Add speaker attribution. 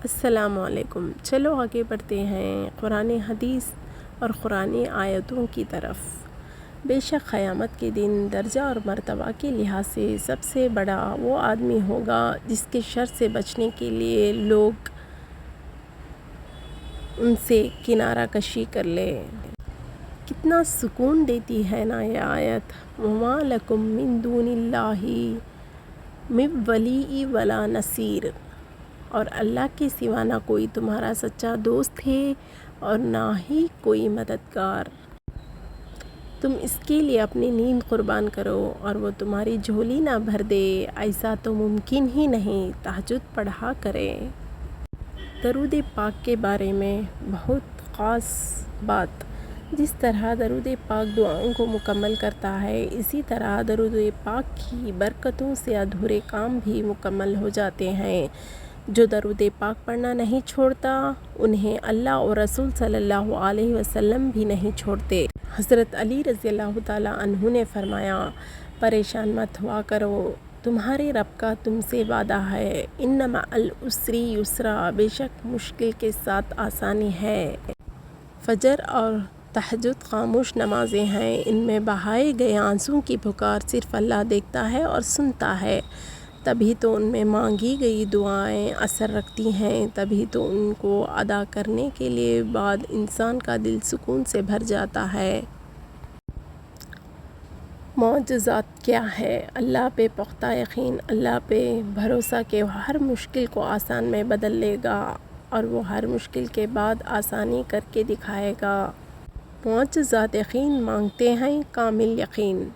Speaker 1: السلام علیکم۔ چلو آگے بڑھتے ہیں قرآن حدیث اور قرآنی آیتوں کی طرف۔ بے شک قیامت کے دن درجہ اور مرتبہ کے لحاظ سے سب سے بڑا وہ آدمی ہوگا جس کے شر سے بچنے کے لیے لوگ ان سے کنارہ کشی کر لے۔ کتنا سکون دیتی ہے نا یہ آیت۔ وَمَا لَكُم مِّن دُونِ اللَّهِ مِن وَلِيٍّ وَلَا نَصِيرٍ، اور اللہ کے سوا نہ کوئی تمہارا سچا دوست ہے اور نہ ہی کوئی مددگار۔ تم اس کے لیے اپنی نیند قربان کرو اور وہ تمہاری جھولی نہ بھر دے، ایسا تو ممکن ہی نہیں۔ تہجد پڑھا کریں۔ درود پاک کے بارے میں بہت خاص بات۔ جس طرح درود پاک دعاؤں کو مکمل کرتا ہے، اسی طرح درود پاک کی برکتوں سے ادھورے کام بھی مکمل ہو جاتے ہیں۔ جو درود پاک پڑھنا نہیں چھوڑتا، انہیں اللہ اور رسول صلی اللہ علیہ وسلم بھی نہیں چھوڑتے۔ حضرت علی رضی اللہ تعالیٰ عنہ نے فرمایا، پریشان مت ہوا کرو، تمہارے رب کا تم سے وعدہ ہے، ان مع العسر یسرا، بے شک مشکل کے ساتھ آسانی ہے۔ فجر اور تہجد خاموش نمازیں ہیں، ان میں بہائے گئے آنسوں کی پکار صرف اللہ دیکھتا ہے اور سنتا ہے۔ تبھی تو ان میں مانگی گئی دعائیں اثر رکھتی ہیں، تبھی تو ان کو ادا کرنے کے بعد انسان کا دل سکون سے بھر جاتا ہے۔ معجزات کیا ہے؟ اللہ پہ پختہ یقین، اللہ پہ بھروسہ کہ وہ ہر مشکل کو آسان میں بدل لے گا اور وہ ہر مشکل کے بعد آسانی کر کے دکھائے گا۔ معجزات یقین مانگتے ہیں کامل یقین۔